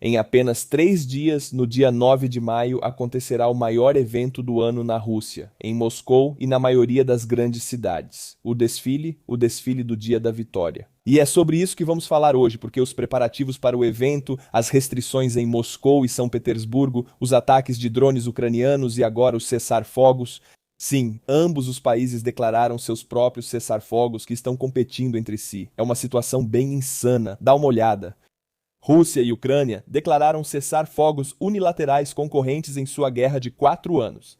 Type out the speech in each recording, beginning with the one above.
Em apenas 3 dias, no dia 9 de maio, acontecerá o maior evento do ano na Rússia, em Moscou e na maioria das grandes cidades. O desfile do Dia da Vitória. E é sobre isso que vamos falar hoje, porque os preparativos para o evento, as restrições em Moscou e São Petersburgo, os ataques de drones ucranianos e agora os cessar-fogos. Sim, ambos os países declararam seus próprios cessar-fogos que estão competindo entre si. É uma situação bem insana. Dá uma olhada. Rússia e Ucrânia declararam cessar-fogos unilaterais concorrentes em sua guerra de 4 anos.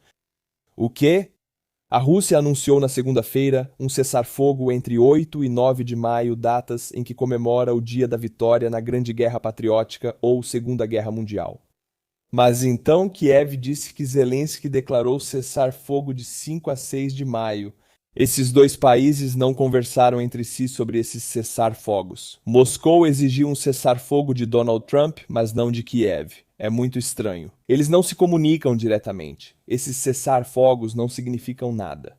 O quê? A Rússia anunciou na segunda-feira um cessar-fogo entre 8 e 9 de maio, datas em que comemora o Dia da Vitória na Grande Guerra Patriótica ou Segunda Guerra Mundial. Mas então Kiev disse que Zelensky declarou cessar-fogo de 5 a 6 de maio. Esses dois países não conversaram entre si sobre esses cessar-fogos. Moscou exigiu um cessar-fogo de Donald Trump, mas não de Kiev. É muito estranho. Eles não se comunicam diretamente. Esses cessar-fogos não significam nada.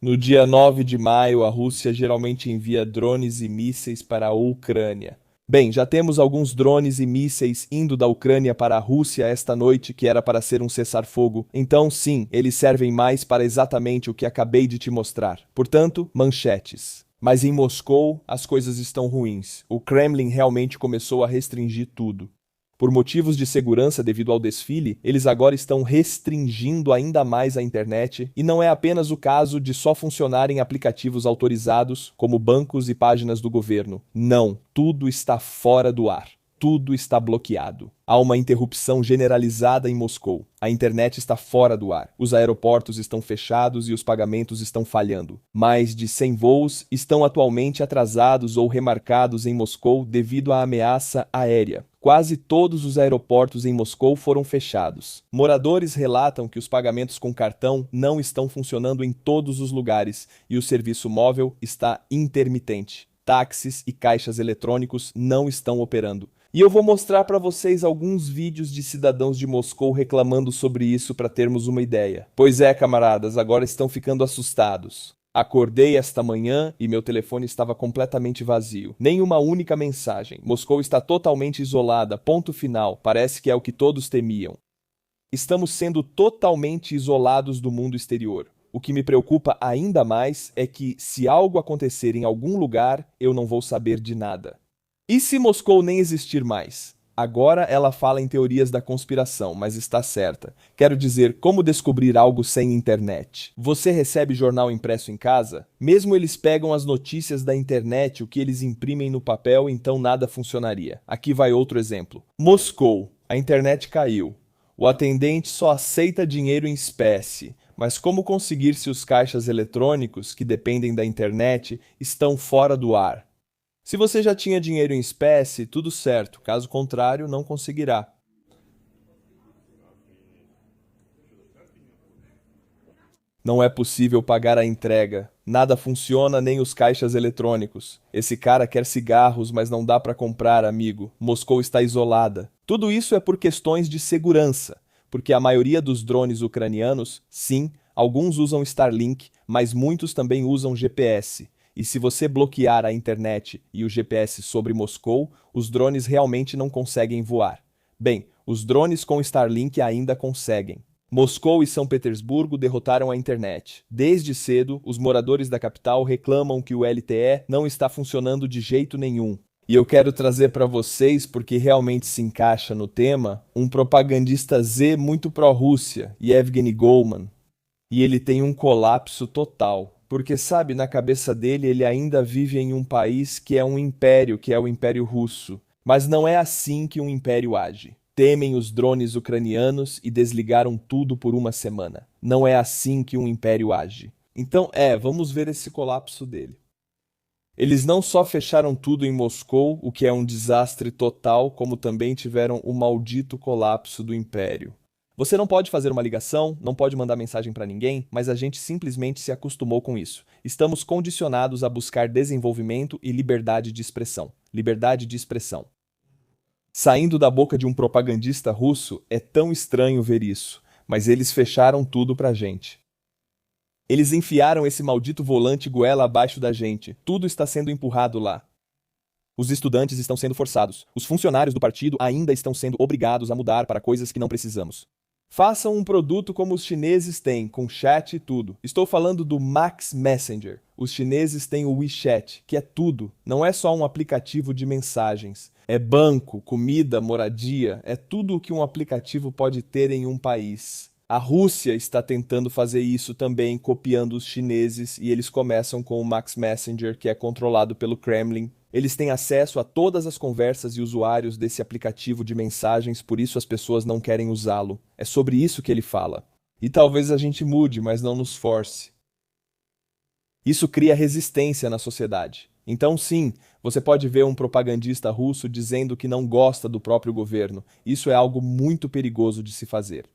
No dia 9 de maio, a Rússia geralmente envia drones e mísseis para a Ucrânia. Bem, já temos alguns drones e mísseis indo da Ucrânia para a Rússia esta noite, que era para ser um cessar-fogo. Então, sim, eles servem mais para exatamente o que acabei de te mostrar. Portanto, manchetes. Mas em Moscou, as coisas estão ruins. O Kremlin realmente começou a restringir tudo. Por motivos de segurança devido ao desfile, eles agora estão restringindo ainda mais a internet, e não é apenas o caso de só funcionarem aplicativos autorizados, como bancos e páginas do governo. Não, tudo está fora do ar. Tudo está bloqueado. Há uma interrupção generalizada em Moscou. A internet está fora do ar. Os aeroportos estão fechados e os pagamentos estão falhando. Mais de 100 voos estão atualmente atrasados ou remarcados em Moscou devido à ameaça aérea. Quase todos os aeroportos em Moscou foram fechados. Moradores relatam que os pagamentos com cartão não estão funcionando em todos os lugares e o serviço móvel está intermitente. Táxis e caixas eletrônicos não estão operando. E eu vou mostrar para vocês alguns vídeos de cidadãos de Moscou reclamando sobre isso para termos uma ideia. Pois é, camaradas, agora estão ficando assustados. Acordei esta manhã e meu telefone estava completamente vazio. Nenhuma única mensagem. Moscou está totalmente isolada, ponto final. Parece que é o que todos temiam. Estamos sendo totalmente isolados do mundo exterior. O que me preocupa ainda mais é que, se algo acontecer em algum lugar, eu não vou saber de nada. E se Moscou nem existir mais? Agora ela fala em teorias da conspiração, mas está certa. Quero dizer, como descobrir algo sem internet? Você recebe jornal impresso em casa? Mesmo eles pegam as notícias da internet, o que eles imprimem no papel, então nada funcionaria. Aqui vai outro exemplo. Moscou. A internet caiu. O atendente só aceita dinheiro em espécie. Mas como conseguir se os caixas eletrônicos, que dependem da internet, estão fora do ar? Se você já tinha dinheiro em espécie, tudo certo, caso contrário, não conseguirá. Não é possível pagar a entrega. Nada funciona, nem os caixas eletrônicos. Esse cara quer cigarros, mas não dá para comprar, amigo. Moscou está isolada. Tudo isso é por questões de segurança, porque a maioria dos drones ucranianos, sim, alguns usam Starlink, mas muitos também usam GPS. E se você bloquear a internet e o GPS sobre Moscou, os drones realmente não conseguem voar. Bem, os drones com Starlink ainda conseguem. Moscou e São Petersburgo derrotaram a internet. Desde cedo, os moradores da capital reclamam que o LTE não está funcionando de jeito nenhum. E eu quero trazer para vocês, porque realmente se encaixa no tema, um propagandista Z muito pró-Rússia, Yevgeny Goldman. E ele tem um colapso total. Porque, sabe, na cabeça dele, ele ainda vive em um país que é um império, que é o Império Russo. Mas não é assim que um império age. Temem os drones ucranianos e desligaram tudo por uma semana. Não é assim que um império age. Então, vamos ver esse colapso dele. Eles não só fecharam tudo em Moscou, o que é um desastre total, como também tiveram o maldito colapso do império. Você não pode fazer uma ligação, não pode mandar mensagem para ninguém, mas a gente simplesmente se acostumou com isso. Estamos condicionados a buscar desenvolvimento e liberdade de expressão. Liberdade de expressão. Saindo da boca de um propagandista russo, é tão estranho ver isso, mas eles fecharam tudo pra gente. Eles enfiaram esse maldito volante goela abaixo da gente. Tudo está sendo empurrado lá. Os estudantes estão sendo forçados. Os funcionários do partido ainda estão sendo obrigados a mudar para coisas que não precisamos. Façam um produto como os chineses têm, com chat e tudo. Estou falando do Max Messenger. Os chineses têm o WeChat, que é tudo. Não é só um aplicativo de mensagens. É banco, comida, moradia. É tudo o que um aplicativo pode ter em um país. A Rússia está tentando fazer isso também, copiando os chineses, e eles começam com o Max Messenger, que é controlado pelo Kremlin. Eles têm acesso a todas as conversas e usuários desse aplicativo de mensagens, por isso as pessoas não querem usá-lo. É sobre isso que ele fala. E talvez a gente mude, mas não nos force. Isso cria resistência na sociedade. Então, sim, você pode ver um propagandista russo dizendo que não gosta do próprio governo. Isso é algo muito perigoso de se fazer.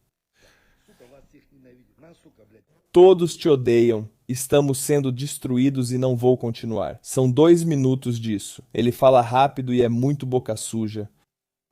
Todos te odeiam. Estamos sendo destruídos e não vou continuar. São 2 minutos disso. Ele fala rápido e é muito boca suja.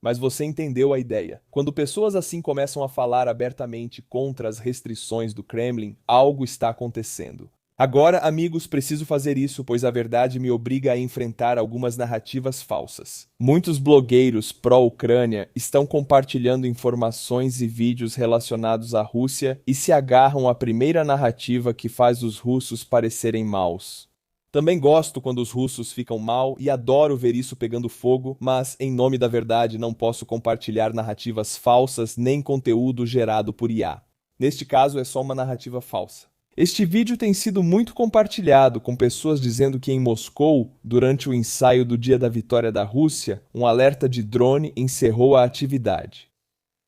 Mas você entendeu a ideia. Quando pessoas assim começam a falar abertamente contra as restrições do Kremlin, algo está acontecendo. Agora, amigos, preciso fazer isso, pois a verdade me obriga a enfrentar algumas narrativas falsas. Muitos blogueiros pró-Ucrânia estão compartilhando informações e vídeos relacionados à Rússia e se agarram à primeira narrativa que faz os russos parecerem maus. Também gosto quando os russos ficam mal e adoro ver isso pegando fogo, mas, em nome da verdade, não posso compartilhar narrativas falsas nem conteúdo gerado por IA. Neste caso, é só uma narrativa falsa. Este vídeo tem sido muito compartilhado, com pessoas dizendo que em Moscou, durante o ensaio do Dia da Vitória da Rússia, um alerta de drone encerrou a atividade.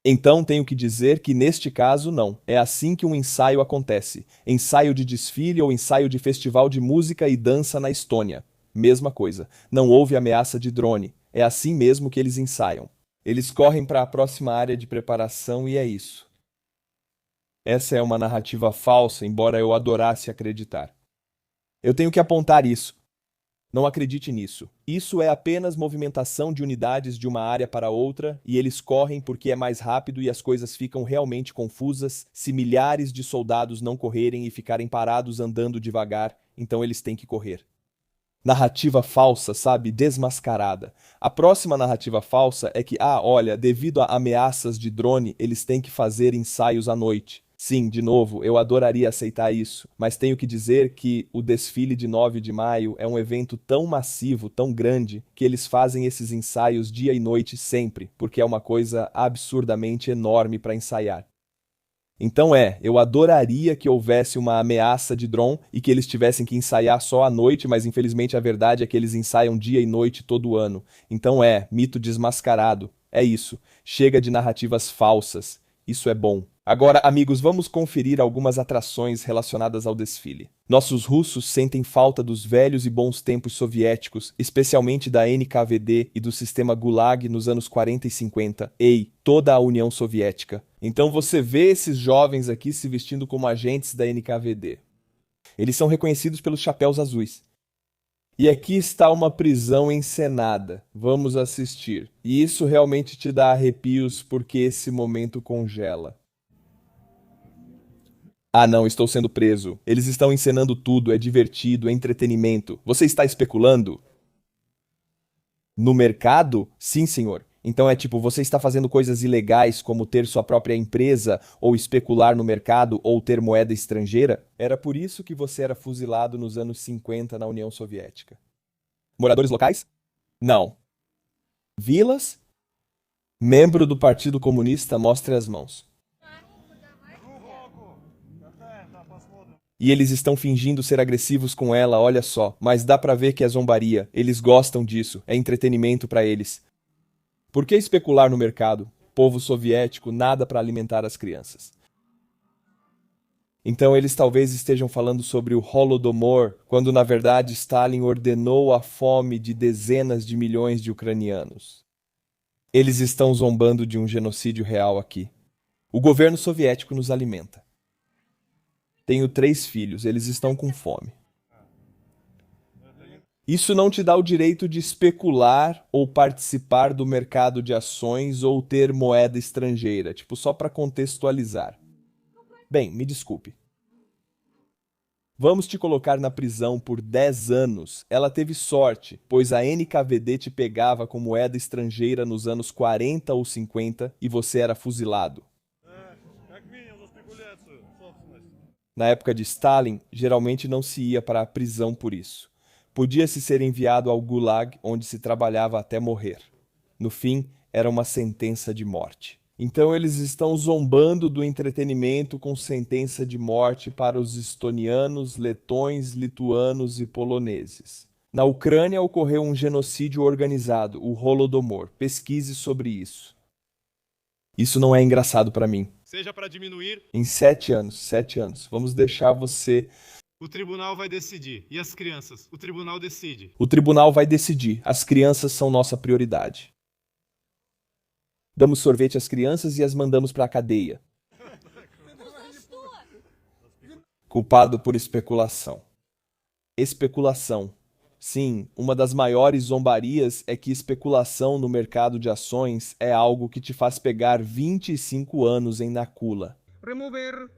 Então tenho que dizer que neste caso não. É assim que um ensaio acontece. Ensaio de desfile ou ensaio de festival de música e dança na Estônia. Mesma coisa. Não houve ameaça de drone. É assim mesmo que eles ensaiam. Eles correm para a próxima área de preparação e é isso. Essa é uma narrativa falsa, embora eu adorasse acreditar. Eu tenho que apontar isso. Não acredite nisso. Isso é apenas movimentação de unidades de uma área para outra, e eles correm porque é mais rápido e as coisas ficam realmente confusas se milhares de soldados não correrem e ficarem parados andando devagar, então eles têm que correr. Narrativa falsa, sabe? Desmascarada. A próxima narrativa falsa é que, olha, devido a ameaças de drone, eles têm que fazer ensaios à noite. Sim, de novo, eu adoraria aceitar isso, mas tenho que dizer que o desfile de 9 de maio é um evento tão massivo, tão grande, que eles fazem esses ensaios dia e noite sempre, porque é uma coisa absurdamente enorme para ensaiar. Então eu adoraria que houvesse uma ameaça de drone e que eles tivessem que ensaiar só à noite, mas infelizmente a verdade é que eles ensaiam dia e noite todo ano. Então mito desmascarado. É isso. Chega de narrativas falsas. Isso é bom. Agora, amigos, vamos conferir algumas atrações relacionadas ao desfile. Nossos russos sentem falta dos velhos e bons tempos soviéticos, especialmente da NKVD e do sistema Gulag nos anos 40 e 50. Toda a União Soviética. Então você vê esses jovens aqui se vestindo como agentes da NKVD. Eles são reconhecidos pelos chapéus azuis. E aqui está uma prisão encenada. Vamos assistir. E isso realmente te dá arrepios porque esse momento congela. Não, estou sendo preso. Eles estão encenando tudo, é divertido, é entretenimento. Você está especulando? No mercado? Sim, senhor. Então é tipo, você está fazendo coisas ilegais como ter sua própria empresa, ou especular no mercado, ou ter moeda estrangeira? Era por isso que você era fuzilado nos anos 50 na União Soviética. Moradores locais? Não. Vilas? Membro do Partido Comunista, mostre as mãos. E eles estão fingindo ser agressivos com ela, olha só. Mas dá pra ver que é zombaria. Eles gostam disso. É entretenimento pra eles. Por que especular no mercado? Povo soviético, nada pra alimentar as crianças. Então eles talvez estejam falando sobre o Holodomor, quando na verdade Stalin ordenou a fome de dezenas de milhões de ucranianos. Eles estão zombando de um genocídio real aqui. O governo soviético nos alimenta. Tenho 3 filhos, eles estão com fome. Isso não te dá o direito de especular ou participar do mercado de ações ou ter moeda estrangeira, tipo só para contextualizar. Bem, me desculpe. Vamos te colocar na prisão por 10 anos. Ela teve sorte, pois a NKVD te pegava com moeda estrangeira nos anos 40 ou 50 e você era fuzilado. Na época de Stalin, geralmente não se ia para a prisão por isso. Podia-se ser enviado ao Gulag, onde se trabalhava até morrer. No fim, era uma sentença de morte. Então eles estão zombando do entretenimento com sentença de morte para os estonianos, letões, lituanos e poloneses. Na Ucrânia ocorreu um genocídio organizado, o Holodomor. Pesquise sobre isso. Isso não é engraçado para mim. Seja para diminuir. Em 7 anos, 7 anos. Vamos deixar você... O tribunal vai decidir. E as crianças? O tribunal decide. O tribunal vai decidir. As crianças são nossa prioridade. Damos sorvete às crianças e as mandamos para a cadeia. Culpado por especulação. Especulação. Sim, uma das maiores zombarias é que especulação no mercado de ações é algo que te faz pegar 25 anos em Nakula. Remover.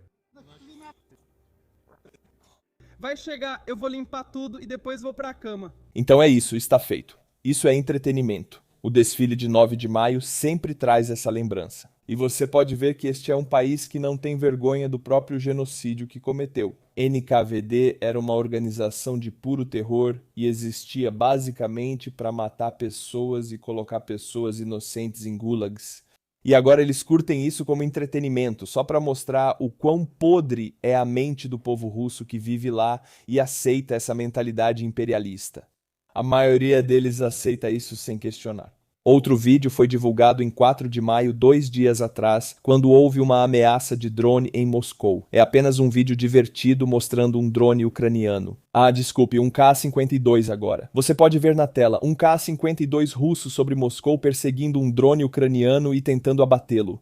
Vai chegar, eu vou limpar tudo e depois vou pra cama. Então é isso, está feito. Isso é entretenimento. O desfile de 9 de maio sempre traz essa lembrança. E você pode ver que este é um país que não tem vergonha do próprio genocídio que cometeu. NKVD era uma organização de puro terror e existia basicamente para matar pessoas e colocar pessoas inocentes em gulags. E agora eles curtem isso como entretenimento, só para mostrar o quão podre é a mente do povo russo que vive lá e aceita essa mentalidade imperialista. A maioria deles aceita isso sem questionar. Outro vídeo foi divulgado em 4 de maio, 2 dias atrás, quando houve uma ameaça de drone em Moscou. É apenas um vídeo divertido mostrando um drone ucraniano. Ah, desculpe, um Ka-52 agora. Você pode ver na tela um Ka-52 russo sobre Moscou perseguindo um drone ucraniano e tentando abatê-lo.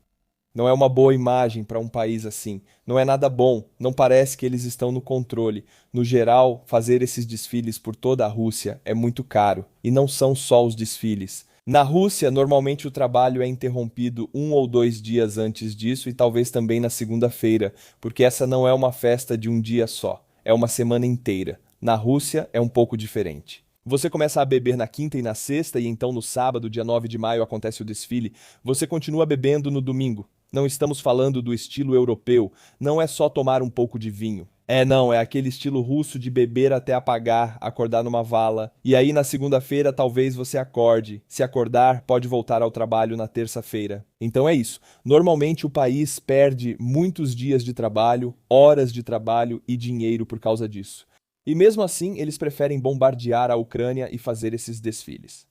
Não é uma boa imagem para um país assim. Não é nada bom. Não parece que eles estão no controle. No geral, fazer esses desfiles por toda a Rússia é muito caro. E não são só os desfiles. Na Rússia, normalmente o trabalho é interrompido 1 ou 2 dias antes disso e talvez também na segunda-feira, porque essa não é uma festa de um dia só. É uma semana inteira. Na Rússia, é um pouco diferente. Você começa a beber na quinta e na sexta e então no sábado, dia 9 de maio, acontece o desfile. Você continua bebendo no domingo. Não estamos falando do estilo europeu, não é só tomar um pouco de vinho. Não, é aquele estilo russo de beber até apagar, acordar numa vala. E aí na segunda-feira talvez você acorde. Se acordar, pode voltar ao trabalho na terça-feira. Então é isso. Normalmente o país perde muitos dias de trabalho, horas de trabalho e dinheiro por causa disso. E mesmo assim, eles preferem bombardear a Ucrânia e fazer esses desfiles.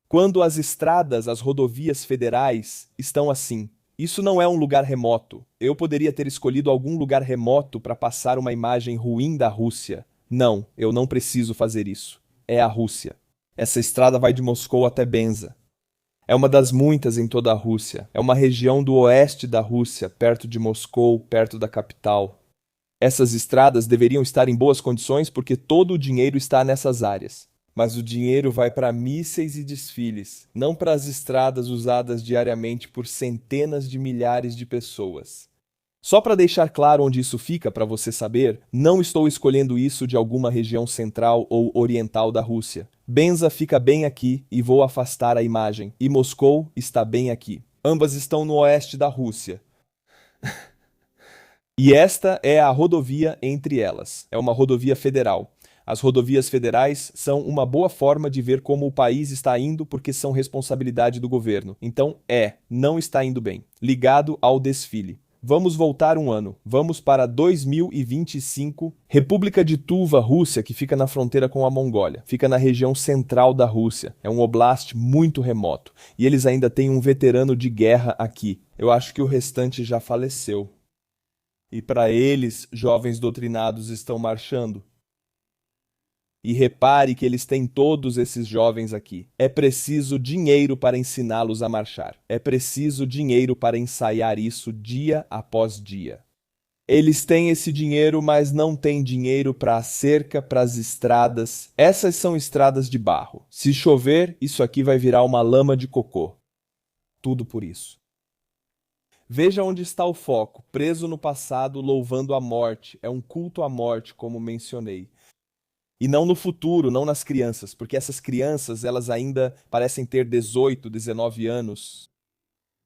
Quando as estradas, as rodovias federais estão assim, isso não é um lugar remoto. Eu poderia ter escolhido algum lugar remoto para passar uma imagem ruim da Rússia. Não, eu não preciso fazer isso. É a Rússia. Essa estrada vai de Moscou até Penza. É uma das muitas em toda a Rússia. É uma região do oeste da Rússia, perto de Moscou, perto da capital. Essas estradas deveriam estar em boas condições porque todo o dinheiro está nessas áreas. Mas o dinheiro vai para mísseis e desfiles, não para as estradas usadas diariamente por centenas de milhares de pessoas. Só para deixar claro onde isso fica para você saber, não estou escolhendo isso de alguma região central ou oriental da Rússia. Penza fica bem aqui e vou afastar a imagem, e Moscou está bem aqui. Ambas estão no oeste da Rússia. E esta é a rodovia entre elas. É uma rodovia federal. As rodovias federais são uma boa forma de ver como o país está indo porque são responsabilidade do governo. Então, não está indo bem. Ligado ao desfile. Vamos voltar um ano. Vamos para 2025. República de Tuva, Rússia, que fica na fronteira com a Mongólia. Fica na região central da Rússia. É um oblast muito remoto. E eles ainda têm um veterano de guerra aqui. Eu acho que o restante já faleceu. E para eles, jovens doutrinados estão marchando. E repare que eles têm todos esses jovens aqui. É preciso dinheiro para ensiná-los a marchar. É preciso dinheiro para ensaiar isso dia após dia. Eles têm esse dinheiro, mas não têm dinheiro para a cerca, para as estradas. Essas são estradas de barro. Se chover, isso aqui vai virar uma lama de cocô. Tudo por isso. Veja onde está o foco, preso no passado, louvando a morte. É um culto à morte, como mencionei. E não no futuro, não nas crianças, porque essas crianças, elas ainda parecem ter 18, 19 anos.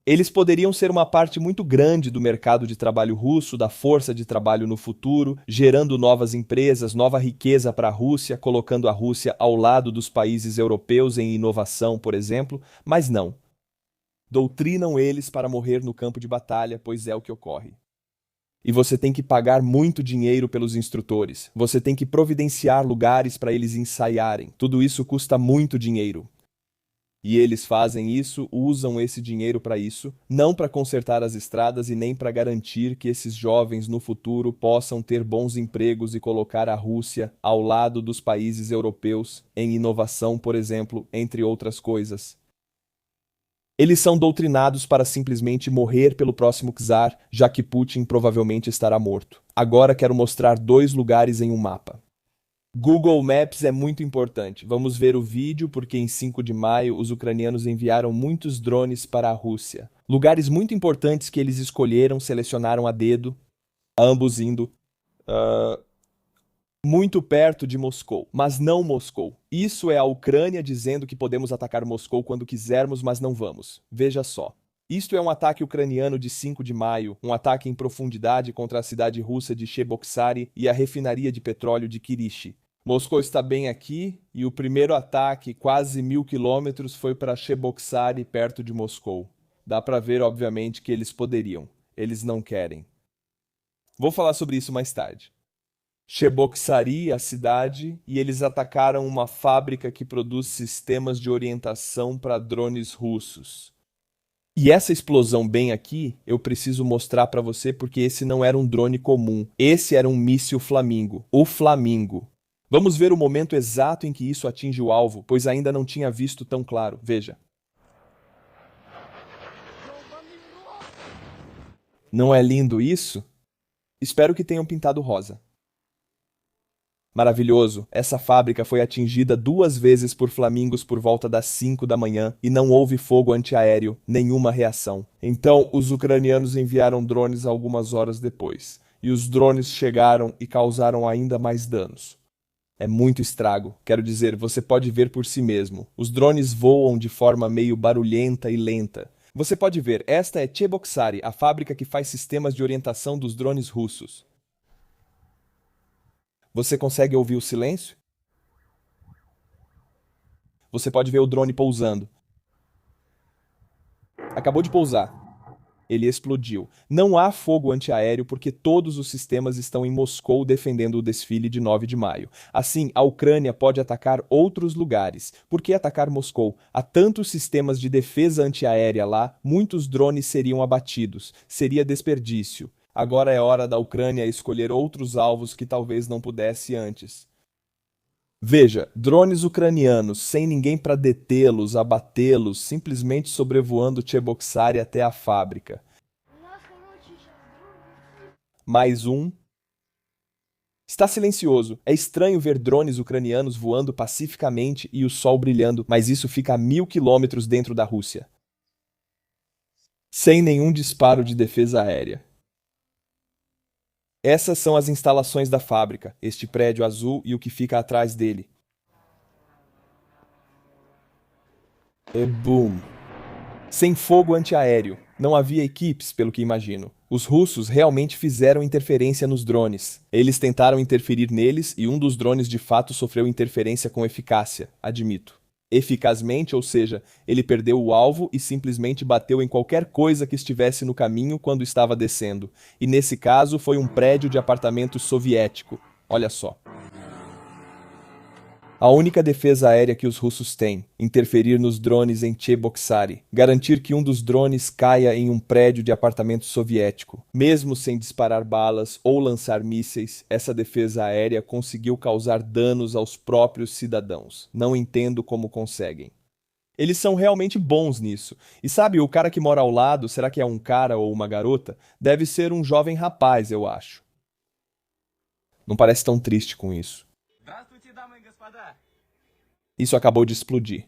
Eles poderiam ser uma parte muito grande do mercado de trabalho russo, da força de trabalho no futuro, gerando novas empresas, nova riqueza para a Rússia, colocando a Rússia ao lado dos países europeus em inovação, por exemplo, mas não. Doutrinam eles para morrer no campo de batalha, pois é o que ocorre. E você tem que pagar muito dinheiro pelos instrutores. Você tem que providenciar lugares para eles ensaiarem. Tudo isso custa muito dinheiro. E eles fazem isso, usam esse dinheiro para isso, não para consertar as estradas e nem para garantir que esses jovens no futuro possam ter bons empregos e colocar a Rússia ao lado dos países europeus em inovação, por exemplo, entre outras coisas. Eles são doutrinados para simplesmente morrer pelo próximo czar, já que Putin provavelmente estará morto. Agora quero mostrar 2 lugares em um mapa. Google Maps é muito importante. Vamos ver o vídeo porque em 5 de maio os ucranianos enviaram muitos drones para a Rússia. Lugares muito importantes que eles escolheram, selecionaram a dedo, ambos indo muito perto de Moscou, mas não Moscou. Isso é a Ucrânia dizendo que podemos atacar Moscou quando quisermos, mas não vamos. Veja só. Isto é um ataque ucraniano de 5 de maio, um ataque em profundidade contra a cidade russa de Cheboksary e a refinaria de petróleo de Kirishi. Moscou está bem aqui e o primeiro ataque, quase 1000 quilômetros, foi para Cheboksary, perto de Moscou. Dá para ver, obviamente, que eles poderiam. Eles não querem. Vou falar sobre isso mais tarde. Cheboksary, a cidade, e eles atacaram uma fábrica que produz sistemas de orientação para drones russos. E essa explosão bem aqui, eu preciso mostrar para você porque esse não era um drone comum. Esse era um míssil Flamingo. O Flamingo. Vamos ver o momento exato em que isso atinge o alvo, pois ainda não tinha visto tão claro. Veja. Não é lindo isso? Espero que tenham pintado rosa. Maravilhoso, essa fábrica foi atingida 2 vezes por flamingos por volta das 5 da manhã e não houve fogo antiaéreo, nenhuma reação. Então, os ucranianos enviaram drones algumas horas depois, e os drones chegaram e causaram ainda mais danos. É muito estrago, quero dizer, você pode ver por si mesmo. Os drones voam de forma meio barulhenta e lenta. Você pode ver, esta é Cheboksary, a fábrica que faz sistemas de orientação dos drones russos. Você consegue ouvir o silêncio? Você pode ver o drone pousando. Acabou de pousar. Ele explodiu. Não há fogo antiaéreo porque todos os sistemas estão em Moscou defendendo o desfile de 9 de maio. Assim, a Ucrânia pode atacar outros lugares. Por que atacar Moscou? Há tantos sistemas de defesa antiaérea lá, muitos drones seriam abatidos. Seria desperdício. Agora é hora da Ucrânia escolher outros alvos que talvez não pudesse antes. Veja, drones ucranianos, sem ninguém para detê-los, abatê-los, simplesmente sobrevoando Cheboksary até a fábrica. Mais um. Está silencioso. É estranho ver drones ucranianos voando pacificamente e o sol brilhando, mas isso fica a 1000 quilômetros dentro da Rússia. Sem nenhum disparo de defesa aérea. Essas são as instalações da fábrica, este prédio azul e o que fica atrás dele. E boom! Sem fogo antiaéreo. Não havia equipes, pelo que imagino. Os russos realmente fizeram interferência nos drones. Eles tentaram interferir neles e um dos drones de fato sofreu interferência com eficácia, admito. Eficazmente, ou seja, ele perdeu o alvo e simplesmente bateu em qualquer coisa que estivesse no caminho quando estava descendo. E nesse caso foi um prédio de apartamentos soviético. Olha só. A única defesa aérea que os russos têm, interferir nos drones em Cheboksary, garantir que um dos drones caia em um prédio de apartamento soviético. Mesmo sem disparar balas ou lançar mísseis, essa defesa aérea conseguiu causar danos aos próprios cidadãos. Não entendo como conseguem. Eles são realmente bons nisso. E sabe, o cara que mora ao lado, será que é um cara ou uma garota? Deve ser um jovem rapaz, eu acho. Não parece tão triste com isso. Isso acabou de explodir.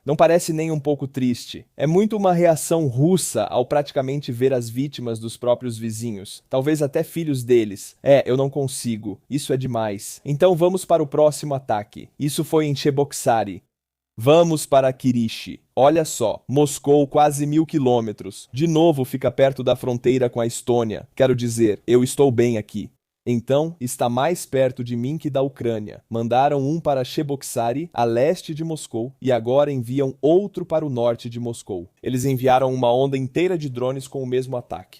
Não parece nem um pouco triste. É muito uma reação russa ao praticamente ver as vítimas dos próprios vizinhos, talvez até filhos deles. Eu não consigo. Isso é demais. Então vamos para o próximo ataque. Isso foi em Cheboksary. Vamos para Kirishi. Olha só, Moscou quase 1000 quilômetros. De novo fica perto da fronteira com a Estônia. Quero dizer, eu estou bem aqui. Então, está mais perto de mim que da Ucrânia. Mandaram um para Cheboksary, a leste de Moscou, e agora enviam outro para o norte de Moscou. Eles enviaram uma onda inteira de drones com o mesmo ataque.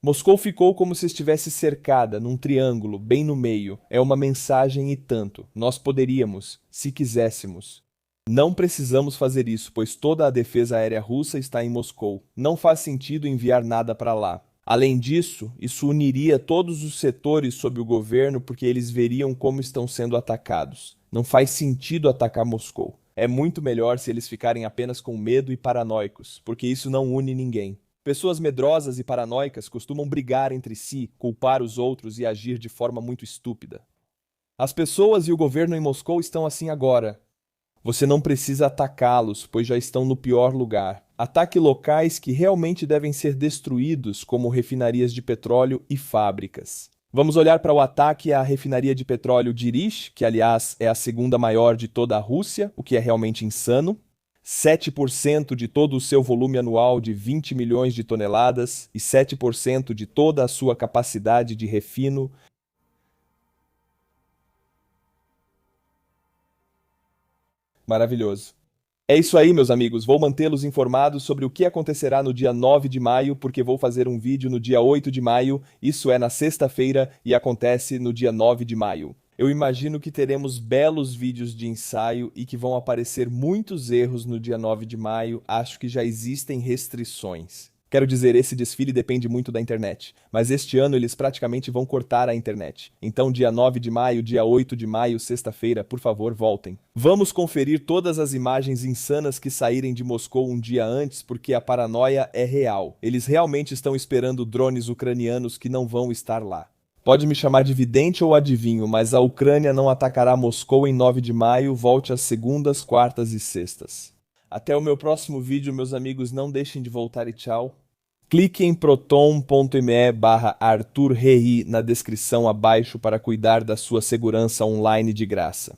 Moscou ficou como se estivesse cercada, num triângulo, bem no meio. É uma mensagem e tanto. Nós poderíamos, se quiséssemos. Não precisamos fazer isso, pois toda a defesa aérea russa está em Moscou. Não faz sentido enviar nada para lá. Além disso, isso uniria todos os setores sob o governo porque eles veriam como estão sendo atacados. Não faz sentido atacar Moscou. É muito melhor se eles ficarem apenas com medo e paranoicos, porque isso não une ninguém. Pessoas medrosas e paranoicas costumam brigar entre si, culpar os outros e agir de forma muito estúpida. As pessoas e o governo em Moscou estão assim agora. Você não precisa atacá-los, pois já estão no pior lugar. Ataque locais que realmente devem ser destruídos, como refinarias de petróleo e fábricas. Vamos olhar para o ataque à refinaria de petróleo de Irish, que aliás é a segunda maior de toda a Rússia, o que é realmente insano. 7% de todo o seu volume anual de 20 milhões de toneladas e 7% de toda a sua capacidade de refino. Maravilhoso. É isso aí, meus amigos. Vou mantê-los informados sobre o que acontecerá no dia 9 de maio, porque vou fazer um vídeo no dia 8 de maio. Isso é na sexta-feira e acontece no dia 9 de maio. Eu imagino que teremos belos vídeos de ensaio e que vão aparecer muitos erros no dia 9 de maio. Acho que já existem restrições. Quero dizer, esse desfile depende muito da internet, mas este ano eles praticamente vão cortar a internet. Então, dia 9 de maio, dia 8 de maio, sexta-feira, por favor, voltem. Vamos conferir todas as imagens insanas que saírem de Moscou um dia antes, porque a paranoia é real. Eles realmente estão esperando drones ucranianos que não vão estar lá. Pode me chamar de vidente ou adivinho, mas a Ucrânia não atacará Moscou em 9 de maio, volte às segundas, quartas e sextas. Até o meu próximo vídeo, meus amigos, não deixem de voltar e tchau. Clique em proton.me/Arthur Rei na descrição abaixo para cuidar da sua segurança online de graça.